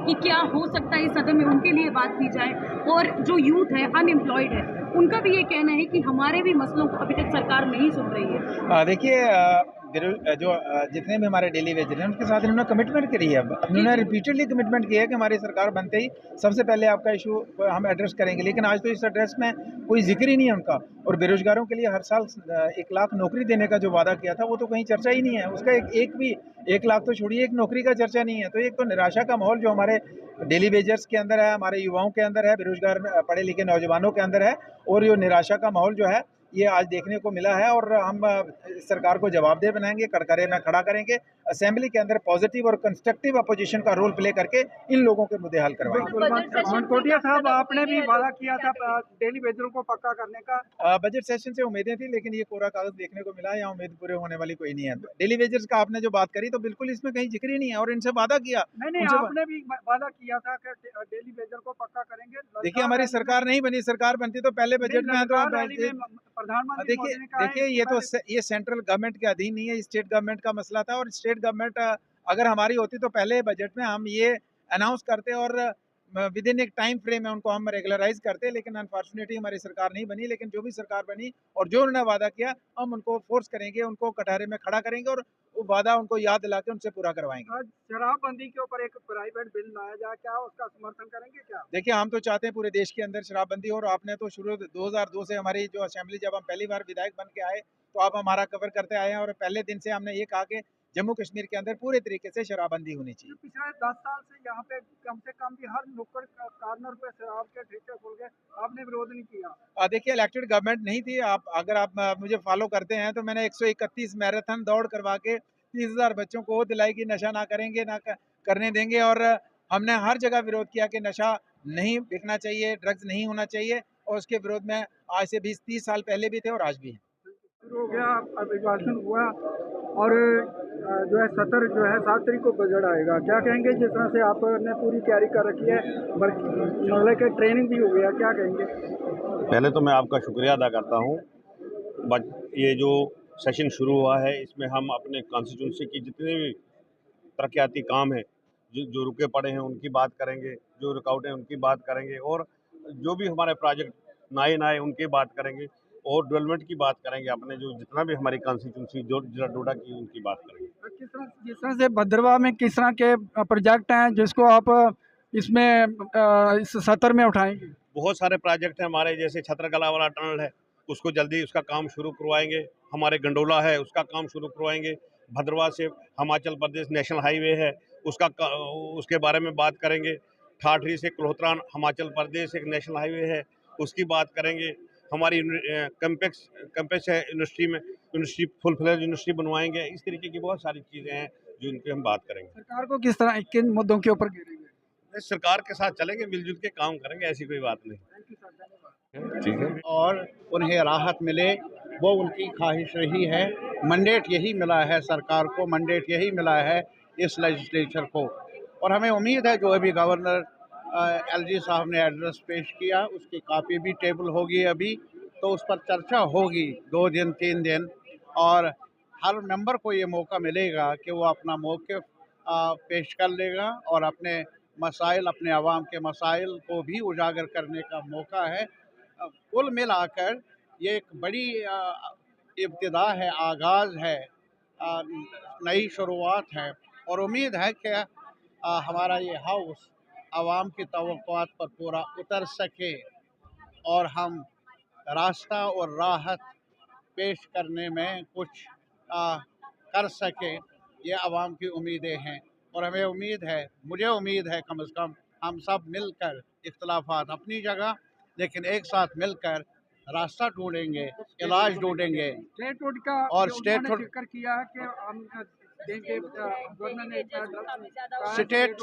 कि क्या हो सकता है इस सदन में उनके लिए बात की जाए। और जो यूथ है, अनएम्प्लॉयड है, उनका भी ये कहना है कि हमारे भी मसलों को अभी तक सरकार नहीं सुन रही है। देखिए, जितने भी हमारे डेली वेजर हैं उनके साथ इन्होंने कमिटमेंट करी है। इन्होंने रिपीटेडली कमिटमेंट किया है कि हमारी सरकार बनते ही सबसे पहले आपका इशू हम एड्रेस करेंगे, लेकिन आज तो इस एड्रेस में कोई जिक्र ही नहीं है उनका। और बेरोजगारों के लिए हर साल 1 लाख नौकरी देने का जो वादा किया था वो तो कहीं चर्चा ही नहीं है उसका। एक भी 1 लाख तो छोड़िए, एक नौकरी का चर्चा नहीं है। तो एक तो निराशा का माहौल जो हमारे डेली वेजर्स के अंदर है, हमारे युवाओं के अंदर है, बेरोजगार पढ़े लिखे नौजवानों के अंदर है, और ये निराशा का माहौल जो है ये आज देखने को मिला है। और हम सरकार को जवाबदेह बनाएंगे, कटघरे में खड़ा करेंगे, असेंबली के अंदर पॉजिटिव और कंस्ट्रक्टिव अपोजिशन का रोल प्ले करके इन लोगों के मुद्दे हल करवाएंगे। मनकोटिया साहब, आपने भी वादा किया था डेली वेजरों को पक्का करने का। बजट सेशन से उम्मीदें थी, लेकिन ये कोरा कागज देखने को मिला। यहाँ उम्मीद पूरे होने वाली कोई नहीं है। डेली वेजर्स का आपने जो बात करी तो बिल्कुल इसमें कहीं जिक्र ही नहीं है, और इनसे वादा किया। नहीं, आपने भी वादा किया था कि डेली वेजर को पक्का करेंगे। देखिए, हमारी सरकार नहीं बनी, सरकार बनती तो पहले बजट में तो प्रधानमंत्री देखिए, ये सेंट्रल गवर्नमेंट के अधीन नहीं है, स्टेट गवर्नमेंट का मसला था। और स्टेट गवर्नमेंट अगर हमारी होती तो पहले बजट में हम ये अनाउंस करते और विद इन एक टाइम फ्रेम में उनको हम रेगुलराइज करते। लेकिन अनफॉर्चुनेटली हमारी सरकार नहीं बनी। लेकिन जो भी सरकार बनी और जो उन्होंने वादा किया, हम उनको फोर्स करेंगे, उनको कटहरे में खड़ा करेंगे और वो वादा उनको याद दिला के उनसे पूरा करवाएंगे। आज शराबबंदी के ऊपर एक प्राइवेट बिल लाया जाए, क्या उसका समर्थन करेंगे क्या? देखिए, हम तो चाहते हैं पूरे देश के अंदर शराबबंदी हो। और आपने तो शुरू 2002 से हमारी जो असेंबली, जब हम पहली बार विधायक बन के आए तो आप हमारा कवर करते आए हैं, और पहले दिन से हमने ये कहा कि जम्मू कश्मीर के अंदर पूरे तरीके से शराबबंदी होनी चाहिए। पिछले 10 साल से यहाँ पे कम से कम भी हर नुक्कड़ कॉर्नर पे शराब के ठेके खुल गए, आपने विरोध नहीं किया। देखिए, इलेक्टेड गवर्नमेंट नहीं थी। अगर आप मुझे फॉलो करते हैं तो मैंने 131 मैराथन दौड़ करवा के 30,000 बच्चों को दिलाई कि नशा ना करेंगे, ना करने देंगे। और हमने हर जगह विरोध किया कि नशा नहीं बिकना चाहिए, ड्रग्स नहीं होना चाहिए। और उसके विरोध में आज से 20-30 साल पहले भी थे और आज भी हैं। शुरू हो गया, अभिभाषण हुआ, और जो है 7 तारीख को बजट आएगा। क्या कहेंगे, जिस तरह से आपने पूरी तैयारी कर रखी है, मतलब कि ट्रेनिंग भी हो गया, क्या कहेंगे? पहले तो मैं आपका शुक्रिया अदा करता हूँ। बट ये जो सेशन शुरू हुआ है, इसमें हम अपने कॉन्स्टिट्यूंसी की जितने भी तरक्याती काम हैं, जो रुके पड़े हैं उनकी बात करेंगे, जो रुकावटें हैं उनकी बात करेंगे, और जो भी हमारे प्रोजेक्ट नए उनकी बात करेंगे, और डेवलपमेंट की बात करेंगे। अपने जो जितना भी हमारी कॉन्स्टिट्यूंसी जो जिला डोडा की उनकी बात करेंगे। जिस तरह से भद्रवाह में किस तरह के प्रोजेक्ट हैं जिसको आप इसमें इस सत्र में उठाएंगे? बहुत सारे प्रोजेक्ट हैं हमारे, जैसे छत्रकला वाला टनल है, उसको जल्दी उसका काम शुरू करवाएंगे। हमारे गंडोला है, उसका काम शुरू करवाएंगे। भद्रवाह से हिमाचल प्रदेश नेशनल हाईवे है, उसके बारे में बात करेंगे। ठाठरी से कुल्होत्रा हिमाचल प्रदेश एक नेशनल हाईवे है, उसकी बात करेंगे। हमारी कैंपस है यूनिवर्सिटी फुल फ्लेज यूनिवर्सिटी बनवाएंगे। इस तरीके की बहुत सारी चीज़ें हैं जो इनकी हम बात करेंगे। सरकार को किस तरह, किन मुद्दों के ऊपर घेरेंगे? सरकार के साथ चलेंगे, मिलजुल के काम करेंगे, ऐसी कोई बात नहीं। ठीक है। और उन्हें राहत मिले, वो उनकी ख्वाहिश रही है। मैंडेट यही मिला है सरकार को, मैंडेट यही मिला है इस लेजिस्लेचर को। और हमें उम्मीद है जो अभी गवर्नर एलजी साहब ने एड्रेस पेश किया, उसकी कापी भी टेबल होगी अभी, तो उस पर चर्चा होगी 2 दिन 3 दिन, और हर मेंबर को ये मौका मिलेगा कि वो अपना मौक़िफ़ पेश कर लेगा, और अपने मसाइल, अपने आवाम के मसाइल को भी उजागर करने का मौका है। कुल मिलाकर ये एक बड़ी इब्तिदा है, आगाज़ है, नई शुरुआत है। और उम्मीद है कि हमारा ये हाउस आवाम की तवक्कुआत पर पूरा उतर सके और हम रास्ता और राहत पेश करने में कुछ कर सके। ये आवाम की उम्मीदें हैं, और हमें उम्मीद है, मुझे उम्मीद है कम से कम हम सब मिलकर, इख्तलाफात अपनी जगह, लेकिन एक साथ मिलकर रास्ता ढूंढेंगे, इलाज ढूंढेंगे। स्टेटहुड का और जो स्टेटहुड उन्होंने जिक्र किया है कि हम देंगे, गवर्नर ने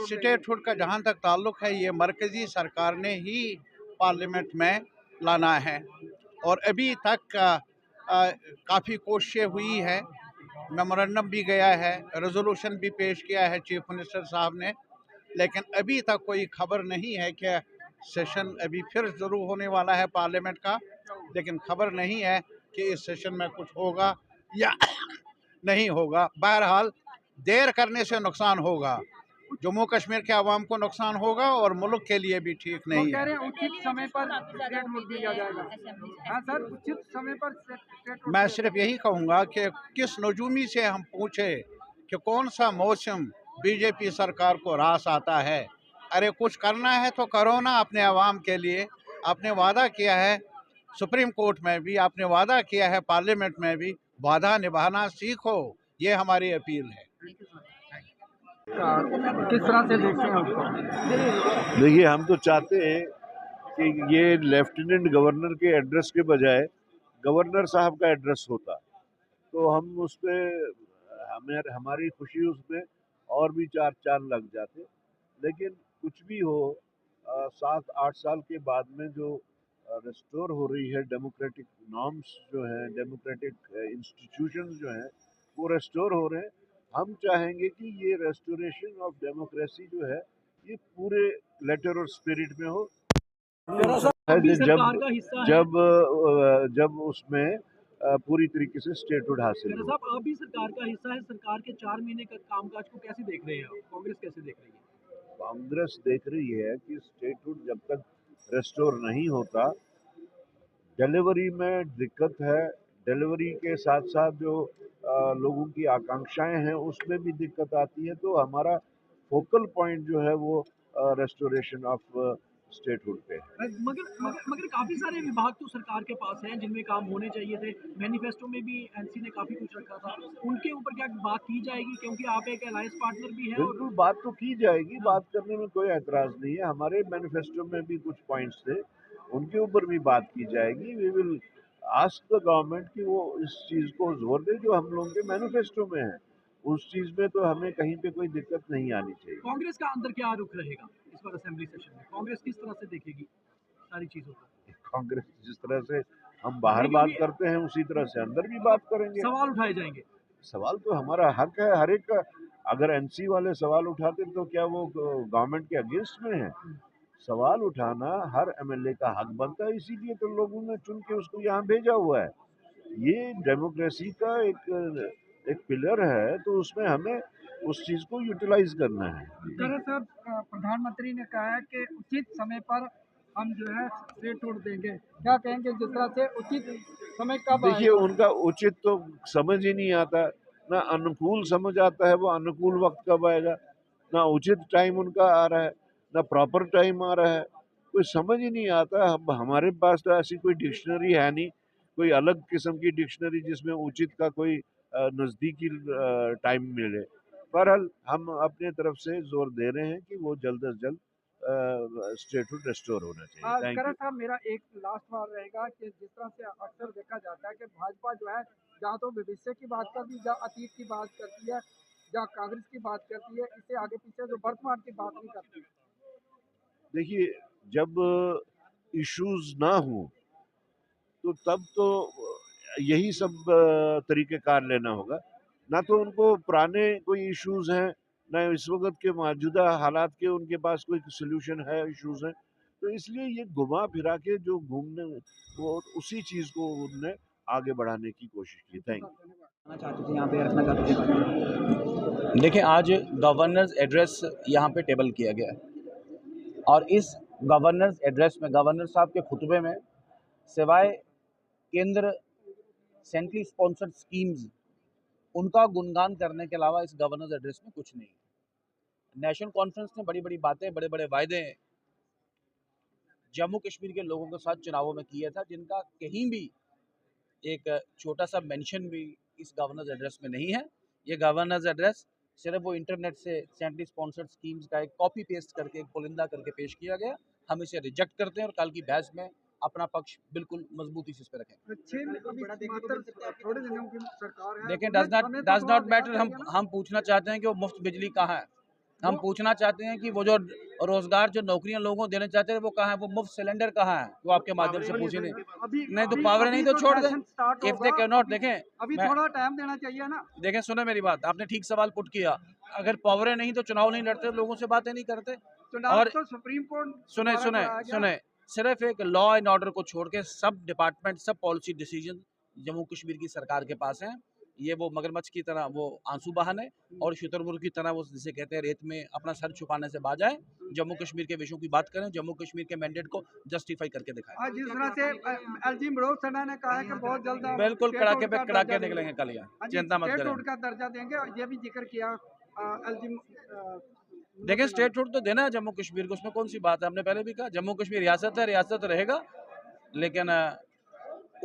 स्टेटहुड का जहाँ तक ताल्लुक़ है, ये मरकज़ी सरकार ने ही पार्लियामेंट में लाना है। और अभी तक काफ़ी कोशिशें हुई है, मेमोरेंडम भी गया है, रेजोल्यूशन भी पेश किया है चीफ मिनिस्टर साहब ने, लेकिन अभी तक कोई खबर नहीं है कि सेशन अभी फिर शुरू होने वाला है पार्लियामेंट का, लेकिन खबर नहीं है कि इस सेशन में कुछ होगा या नहीं होगा। बहरहाल देर करने से नुकसान होगा। जम्मू कश्मीर के अवाम को नुकसान होगा और मुल्क के लिए भी ठीक वो नहीं कह है। रहे हैं उचित समय पर स्टेटमेंट दिया जाएगा। हाँ सर, उचित समय पर स्टेटमेंट मैं सिर्फ यही कहूँगा कि किस नजूमी से हम पूछे कि कौन सा मौसम बीजेपी सरकार को रास आता है। अरे कुछ करना है तो करो ना अपने अवाम के लिए। आपने वादा किया है सुप्रीम कोर्ट में भी, आपने वादा किया है पार्लियामेंट में भी, वादा निभाना सीखो, ये हमारी अपील है। किस तरह से देखते हैं उसको? देखिए, हम तो चाहते हैं कि ये लेफ्टिनेंट गवर्नर के एड्रेस के बजाय गवर्नर साहब का एड्रेस होता, तो हम उस पर हमारी खुशी उसमें और भी चार चांद लग जाते। लेकिन कुछ भी हो, 7-8 साल के बाद में जो रिस्टोर हो रही है डेमोक्रेटिक नॉर्म्स जो हैं, डेमोक्रेटिक इंस्टीट्यूशंस जो हैं, वो रिस्टोर हो रहे हैं। हम चाहेंगे कि ये रेस्टोरेशन ऑफ डेमोक्रेसी जो है ये पूरे लेटर और स्पिरिट में हो। जब उसमें पूरी तरीके से स्टेटहुड हासिल हो। साहब, आप भी सरकार का हिस्सा है। सरकार के 4 महीने का कामकाज को कैसे देख रहे हैं आप? कांग्रेस कैसे देख रही है? कांग्रेस देख रही है कि स्टेटहुड जब तक रेस्टोर नहीं होता, डिलीवरी में दिक्कत है। डिलीवरी के साथ साथ जो लोगों की आकांक्षाएं हैं उसमें भी दिक्कत आती है। तो हमारा फोकल पॉइंट जो है वो रेस्टोरेशन ऑफ स्टेटहुड पे है। मगर काफी सारे विभाग तो सरकार के पास हैं जिनमें काम होने चाहिए थे। मैनिफेस्टो में भी एनसी ने काफी कुछ रखा था, उनके ऊपर क्या बात की जाएगी? क्योंकि आप एक अलायंस पार्टनर भी है। बिल्कुल, बात तो की जाएगी, बात करने में कोई एतराज नहीं है। हमारे मैनिफेस्टो में भी कुछ पॉइंट्स थे, उनके ऊपर भी बात की जाएगी। We will ask the government कि वो इस चीज़ को जोर दे जो हम लोगों के मैनिफेस्टो में है। उस चीज़ में तो हमें कहीं पे कोई दिक्कत नहीं आनी चाहिए। कांग्रेस का अंदर क्या रुख रहेगा इस बार असेंबली सेशन में? कांग्रेस किस तरह से देखेगी सारी चीजों को? कांग्रेस जिस तरह से हम बाहर बात करते हैं उसी तरह से अंदर भी बात करेंगे। सवाल उठाए जाएंगे। सवाल तो हमारा हक है हर एक का। अगर एनसी वाले सवाल उठाते तो क्या वो गवर्नमेंट के अगेंस्ट में है? सवाल उठाना हर एमएलए का हक बनता है, इसीलिए तो लोगों ने चुन के उसको यहाँ भेजा हुआ है। ये डेमोक्रेसी का एक पिलर है, तो उसमें हमें उस चीज को यूटिलाइज करना है। दरअसल प्रधानमंत्री ने कहा है कि उचित समय पर हम जो है स्टेटहुड देंगे। क्या कहेंगे जिस तरह से उचित समय कब देखिए, आएगा? उनका उचित तो समझ ही नहीं आता, ना अनुकूल समझ आता है वो अनुकूल वक्त कब आएगा, ना उचित टाइम उनका आ रहा है, ना प्रॉपर टाइम आ रहा है। कोई समझ ही नहीं आता। हमारे पास तो ऐसी कोई डिक्शनरी है नहीं, कोई अलग किस्म की डिक्शनरी जिसमें उचित का कोई नज़दीकी टाइम मिले। बहरहाल हम अपने तरफ से जोर दे रहे हैं कि वो जल्द अज जल्द स्टेटहुड रेस्टोर होना चाहिए। Thank you. साहब, मेरा एक लास्ट सवाल रहेगा कि जिस तरह से अक्सर देखा जाता है कि भाजपा जो है जहाँ तो भविष्य की बात करती है, जहाँ अतीत की बात करती है, जहाँ कांग्रेस की बात करती है, इससे आगे पीछे जो वर्तमान की बात नहीं करती। देखिए, जब इश्यूज ना हो तो तब तो यही सब तरीक़ेकार लेना होगा। ना तो उनको पुराने कोई इश्यूज हैं, ना इस वक्त के मौजूदा हालात के उनके पास कोई सोल्यूशन है, इश्यूज हैं। तो इसलिए ये घुमा फिरा के जो घूमने वो उसी चीज़ को उनने आगे बढ़ाने की कोशिश की। Thank you. देखिए, आज गवर्नर्स एड्रेस यहाँ पे टेबल किया गया है और इस गवर्नर्स एड्रेस में गवर्नर साहब के खुतबे में सिवाय केंद्र सेंट्रली स्पॉन्सर्ड स्कीम्स उनका गुणगान करने के अलावा इस गवर्नर्स एड्रेस में कुछ नहीं है। नेशनल कॉन्फ्रेंस ने बड़ी बड़ी बातें, बड़े बड़े वायदे जम्मू कश्मीर के लोगों के साथ चुनावों में किया था, जिनका कहीं भी एक छोटा सा मेंशन भी इस गवर्नर्स एड्रेस में नहीं है। ये गवर्नर्स एड्रेस सिर्फ वो इंटरनेट से सेंट्रली स्पॉन्सर्ड स्कीम्स का एक कॉपी पेस्ट करके, एक पुलिंदा करके पेश किया गया। हम इसे रिजेक्ट करते हैं और कल की बहस में अपना पक्ष बिल्कुल मजबूती से इस पर रखेंगे। देखें, डज नॉट मैटर। हम पूछना चाहते हैं कि वो मुफ्त बिजली कहाँ है। हम पूछना चाहते हैं कि वो जो रोजगार, जो नौकरियां लोगों को देना चाहते हैं वो कहाँ है। वो मुफ्त सिलेंडर कहाँ है, वो आपके माध्यम से पूछे नहीं तो पावर नहीं तो छोड़ दें। इफ दे कैन नॉट, देखें अभी थोड़ा टाइम देना चाहिए ना। देखें, सुने मेरी बात, आपने ठीक सवाल पुट किया। अगर पावर नहीं तो चुनाव नहीं लड़ते, लोगों से बातें नहीं करते। और तो सुप्रीम कोर्ट सुने सिर्फ एक लॉ एंड ऑर्डर को छोड़ के सब डिपार्टमेंट, सब पॉलिसी डिसीजन जम्मू कश्मीर की सरकार के पास हैं। ये वो मगरमच्छ की तरह वो आंसू बहाने और शुतुरमुर्ग की तरह वो जिसे कहते हैं रेत में अपना सर छुपाने से बाज आए। जम्मू कश्मीर के विषयों की बात करें, जम्मू कश्मीर के मैंडेट को जस्टिफाई करके दिखाएं। आज जिस तरह से एलजी मनोज सिन्हा ने कहा है कि बहुत जल्द आप बिल्कुल स्टेट कड़ाके रोड पे का कड़ाके दर्जा निकलेंगे देंगे। कल यहाँ, हाँ जी, चिंता मत स्टेट करें। रोड का दर्जा देंगे और ये भी जिक्र किया एलजी देखिए स्टेट रोड तो देना है जम्मू कश्मीर को, उसमें कौन सी बात है। हमने पहले भी कहा जम्मू कश्मीर रियासत है, रियासत रहेगा, लेकिन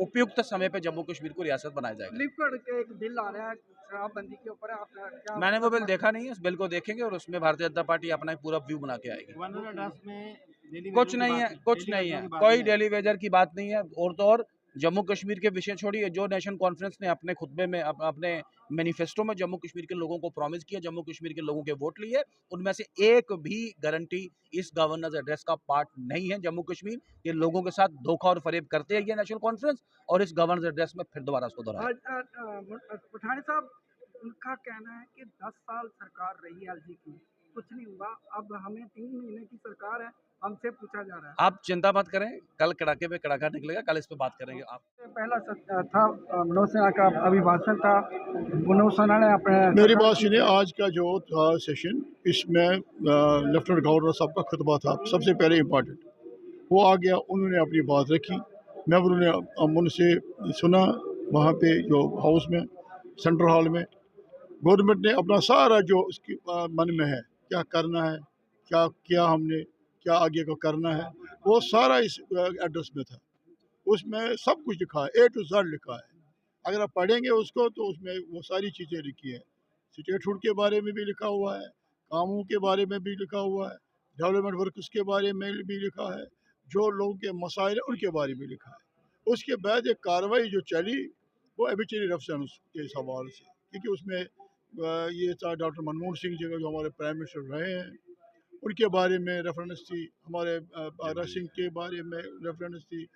उपयुक्त समय पे जम्मू कश्मीर को रियासत बनाया जाएगा। लिपकड़ के एक बिल आ रहा है शराबबंदी के ऊपर, आप क्या मैंने वो बिल देखा नहीं है, उस बिल को देखेंगे और उसमें भारतीय जनता पार्टी अपना एक पूरा व्यू बना के आएगी। कुछ नहीं है, कुछ नहीं है, कोई डेली वेजर की बात नहीं है। और तो और जम्मू कश्मीर के विषय छोड़िए, जो नेशनल कॉन्फ्रेंस ने अपने खुतबे में अपने मैनिफेस्टो में जम्मू कश्मीर के लोगों को प्रॉमिस किया, जम्मू कश्मीर के लोगों के वोट लिए, उनमें से एक भी गारंटी इस गवर्नर्स एड्रेस का पार्ट नहीं है। जम्मू कश्मीर ये लोगों के साथ धोखा और फरेब करते हैं ये नेशनल कॉन्फ्रेंस, और इस गवर्नर्स एड्रेस में फिर दोबारा उसको दोहराया। पठानी साहब, उनका कहना है कि 10 साल सरकार रही एलजी की, कुछ नहीं हुआ, अब हमें 3 महीने की सरकार है, हमसे पूछा जा रहा है। आप चिंता मत करें, कल कड़ाके पे कड़ाका निकलेगा, कल इस पे बात करेंगे। आप पहला था मनोज सिन्हा का अभिभाषण था, मनोज सिन्हा ने अपने मेरी बात सुनिए, आज का जो था सेशन, इसमें लेफ्टिनेंट गवर्नर साहब का खुतबा था सबसे पहले इम्पॉर्टेंट, वो आ गया, उन्होंने अपनी बात रखी, मेंबरों ने उनसे सुना वहाँ पे जो हाउस में सेंट्रल हॉल में। गवर्नमेंट ने अपना सारा जो उसकी मन में है, क्या करना है, क्या किया हमने, क्या आगे को करना है, वो सारा इस एड्रेस में था। उसमें सब कुछ लिखा है, A to Z लिखा है। अगर आप पढ़ेंगे उसको तो उसमें वो सारी चीज़ें लिखी हैं। स्टेटहुड के बारे में भी लिखा हुआ है, कामों के बारे में भी लिखा हुआ है, डेवलपमेंट वर्कर्स के बारे में भी लिखा है, जो लोगों के मसाइल हैं उनके बारे में लिखा है। उसके बाद एक कार्रवाई जो चली वो एबिचरी रेफरेंस के सवाल से, क्योंकि उसमें ये था डॉक्टर मनमोहन सिंह जी जो हमारे प्राइम मिनिस्टर रहे हैं, उनके बारे में रेफरेंस थी, हमारे आरा सिंह के बारे में रेफरेंस थी,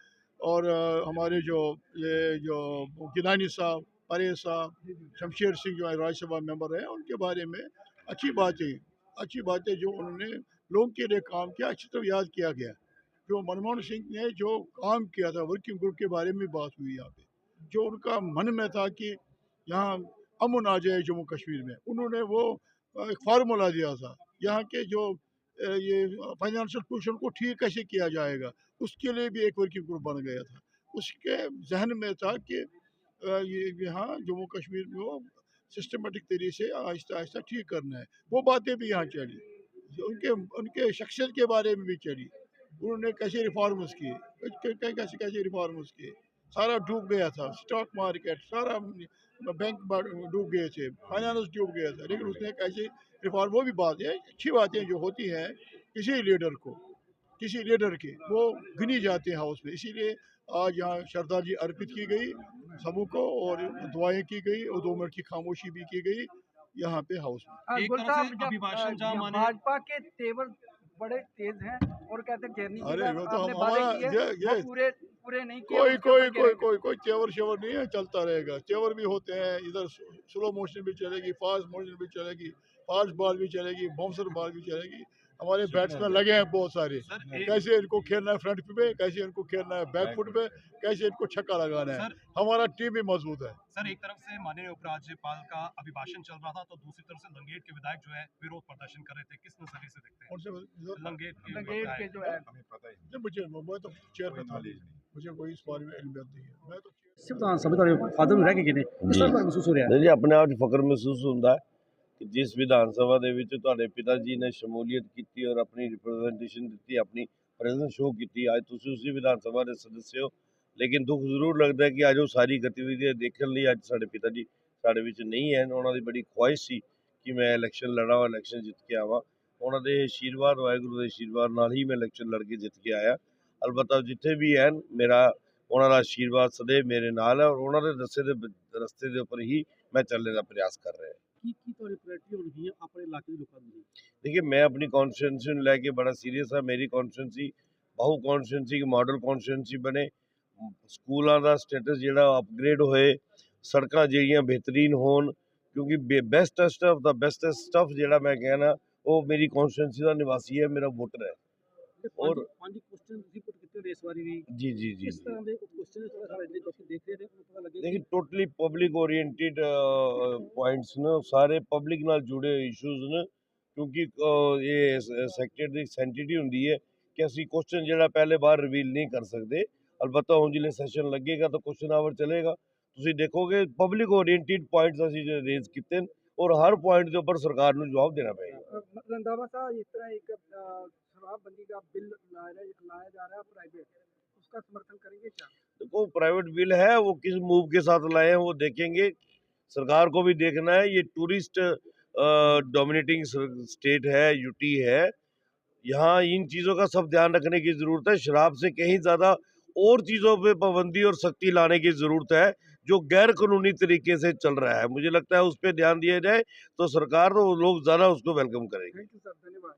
और हमारे जो गिलानी साहब, परेज साहब, शमशेर सिंह जो राज्यसभा मेंबर हैं, उनके बारे में अच्छी बातें जो उन्होंने लोगों के लिए काम किया, अच्छी तरह याद किया गया। जो मनमोहन सिंह ने जो काम किया था, वर्किंग ग्रुप के बारे में बात हुई यहाँ पे, जो उनका मन में था कि यहाँ अमन आ जाए जम्मू कश्मीर में, उन्होंने वो एक फार्मूला दिया था। यहाँ के जो ये फाइनेंशियल पोजीशन को ठीक कैसे किया जाएगा, उसके लिए भी एक वर्किंग ग्रुप बन गया था। उसके जहन में था कि ये यहाँ जम्मू कश्मीर में वो सिस्टमेटिक तरीके से आहिस्ता आहिस्ता ठीक करना है। वो बातें भी यहाँ चली, उनके शख्सियत के बारे में भी चली, उन्होंने कैसे रिफॉर्म्स किए, कैसे रिफॉर्म्स किए। सारा डूब गया था, स्टॉक मार्केट सारा, बैंक डूब गए थे, फाइनेंस डूब गया था, लेकिन उसने कैसे रिफॉर्म, वो भी बात है, अच्छी बातें जो होती हैं किसी लीडर के वो गिनी जाते हैं हाउस में। इसीलिए आज यहाँ श्रद्धांजलि अर्पित की गई सबों को, और दुआएं की गई, और 2 मिनट की खामोशी भी की गई यहाँ पे हाउस में। एक तरह से अभिभाषण जहाँ माने भाजपा के तेवर बड़े तेज हैं और कहते हैं घेरनी की अरे बात वो तो आपने हमारा वादे किए, ये पूरे नहीं किए। कोई तेवर शेवर नहीं है, चलता रहेगा। तेवर भी होते हैं, इधर स्लो मोशन भी चलेगी, फास्ट मोशन भी चलेगी, फास्ट बॉल भी चलेगी, बाउंसर बॉल भी चलेगी। हमारे बैट्समैन लगे हैं बहुत सारे, कैसे इनको खेलना है फ्रंट पे, कैसे इनको खेलना है बैक फुट पे, कैसे इनको छक्का लगाना है। हमारा टीम भी मजबूत है। सर, एक तरफ से माननीय उपराज्यपाल का अभिभाषण चल रहा था, तो दूसरी तरफ से लंगेट के विधायक जो है विरोध प्रदर्शन कर रहे थे, किस नजरिए से देखते हैं? लंगेट के जो है, हमें पता ही मुझे, मैं तो चेयर पे था, मुझे कोई इस बारे में इल्म नहीं है। मैं तो ਸੰਵਿਧਾਨ ਸਭਾ ਤੁਹਾਡੇ ਫਾਦਰ ਨੂੰ ਰਹਿ ਕੇ ਗਏ ਨੇ, ਕਿਸ ਤਰ੍ਹਾਂ ਮਹਿਸੂਸ ਹੋ ਰਿਹਾ ਹੈ? ਨਹੀਂ ਜੀ, ਆਪਣੇ ਆਪ 'ਚ ਫਖਰ ਮਹਿਸੂਸ ਹੁੰਦਾ ਹੈ ਕਿ ਜਿਸ ਵਿਧਾਨ ਸਭਾ ਦੇ ਵਿੱਚ ਤੁਹਾਡੇ ਪਿਤਾ ਜੀ ਨੇ ਸ਼ਮੂਲੀਅਤ ਕੀਤੀ ਔਰ ਆਪਣੀ ਰਿਪਰੈਜ਼ੈਂਟੇਸ਼ਨ ਦਿੱਤੀ, ਆਪਣੀ ਪ੍ਰੈਜ਼ੈਂਸ ਸ਼ੋਅ ਕੀਤੀ, ਅੱਜ ਤੁਸੀਂ ਉਸੇ ਵਿਧਾਨ ਸਭਾ ਦੇ ਸਦस्य ਹੋ। ਲੇਕਿਨ ਦੁੱਖ ਜ਼ਰੂਰ ਲੱਗਦਾ ਹੈ ਕਿ ਅੱਜ ਉਹ ਸਾਰੀ ਗਤੀਵਿਧੀਆਂ ਦੇਖਣ ਲਈ ਅੱਜ ਸਾਡੇ ਪਿਤਾ ਜੀ ਸਾਡੇ ਵਿੱਚ ਨਹੀਂ ਹਨ। ਉਹਨਾਂ ਦੀ ਬੜੀ ਖੁਆਇਸ਼ ਸੀ ਕਿ ਮੈਂ ਇਲੈਕਸ਼ਨ ਲੜਾਂ, ਇਲੈਕਸ਼ਨ ਜਿੱਤ ਕੇ ਆਵਾਂ। ਉਹਨਾਂ ਦੇ ਆਸ਼ੀਰਵਾਦ, ਵਾਹਿਗੁਰੂ ਦੇ ਆਸ਼ੀਰਵਾਦ ਨਾਲ ਹੀ ਮੈਂ ਇਲੈਕਸ਼ਨ ਲੜ ਕੇ ਜਿੱਤ ਕੇ ਆਇਆ। ਅਲਬੱਤਾ ਜਿੱਥੇ ਵੀ ਹਨ, ਮੇਰਾ ਉਹਨਾਂ ਦਾ ਆਸ਼ੀਰਵਾਦ ਸदैव ਮੇਰੇ ਨਾਲ ਹੈ, ਔਰ ਉਹਨਾਂ ਦੇ ਦੱਸੇ ਦੇ ਰਸਤੇ ਦੇ ਉੱਪਰ ਹੀ ਮੈਂ ਚੱਲਣ ਦਾ ਪ੍ਰयास ਕਰ ਰਿਹਾ। ਕੀ ਤੁਹਾਡੀ ਪ੍ਰਾਇੋਰਟੀ ਹੋਣਗੀਆਂ ਆਪਣੇ ਇਲਾਕੇ ਦੇ ਲੋਕਾਂ ਦੀ? देखिए, मैं अपनी कॉन्स्टिट्यूंसी ਨੂੰ ਲੈ ਕੇ ਬੜਾ ਸੀਰੀਅਸ ਹਾਂ। ਮੇਰੀ ਕੌਂਸਟੀਟਿਊਂਸੀ ਬਹੁ ਕੌਂਸਟੀਟਿਊਂਸੀ ਮਾਡਲ ਕੌਂਸਟੀਟਿਊਂਸੀ ਬਣੇ, ਸਕੂਲਾਂ ਦਾ ਸਟੇਟਸ ਜਿਹੜਾ ਅਪਗ੍ਰੇਡ ਹੋਏ, ਸੜਕਾਂ ਜਿਹੜੀਆਂ ਬਿਹਤਰੀਨ ਹੋਣ, ਕਿਉਂਕਿ ਬੈਸਟੈਸਟ ਆਫ ਦਾ ਬੈਸਟੈਸਟ ਸਟਫ ਜਿਹੜਾ ਮੈਂ ਕਹਿਣਾ ਉਹ ਮੇਰੀ ਕੌਂਸਟੀਟਿਊਂਸੀ ਦਾ ਨਿਵਾਸੀ ਹੈ, ਮੇਰਾ ਵੋਟਰ ਹੈ। ਔਰ 5 ਕੁਐਸਚਨ ਤੁਸੀਂ ਪੁੱਟ ਕੀਤੇ ने इस बारी भी जी जी जी इस तरह के क्वेश्चन थोड़ा सा देख रहे थे पता लगे देखिए टोटली पब्लिक ओरिएंटेड पॉइंट्स ने सारे पब्लिक नाल जुड़े इश्यूज ने क्योंकि ये सैक्रेटरी ਦੀ ਸੈਂਟੀਟੀ ਹੁੰਦੀ ਹੈ ਕਿ ਅਸੀਂ ਕੁਐਸਚਨ ਜਿਹੜਾ ਪਹਿਲੇ ਬਾਰ ਰਿਵੀਲ ਨਹੀਂ ਕਰ ਸਕਦੇ ਅਲਬੱਤਾ ਹੁਣ ਜਿਲੇ ਸੈਸ਼ਨ ਲੱਗੇਗਾ ਤਾਂ ਕੁਐਸਚਨ ਆਵਰ ਚਲੇਗਾ ਤੁਸੀਂ ਦੇਖੋਗੇ ਪਬਲਿਕ ओरिएंटेड ਪੁਆਇੰਟਸ ਅਸੀਂ ਰੇਜ਼ ਕੀਤੇ ਨੇ ਔਰ ਹਰ ਪੁਆਇੰਟ ਦੇ ਉੱਪਰ ਸਰਕਾਰ ਨੂੰ ਜਵਾਬ ਦੇਣਾ ਪਏਗਾ रंधावा साहब इस तरह एक शराबबंदी का बिल लाया जा रहा है प्राइवेट, उसका समर्थन करेंगे क्या? देखो प्राइवेट बिल है वो किस मूव के साथ लाए हैं वो देखेंगे सरकार को भी देखना है ये टूरिस्ट डोमिनेटिंग स्टेट है यूटी है यहाँ इन चीज़ों का सब ध्यान रखने की ज़रूरत है शराब से कहीं ज़्यादा और चीज़ों पे पाबंदी और सख्ती लाने की ज़रूरत है जो गैर कानूनी तरीके से चल रहा है मुझे लगता है उस पर ध्यान दिया जाए तो सरकार तो लोग ज़्यादा उसको वेलकम करेंगे। थैंक यू सर, धन्यवाद।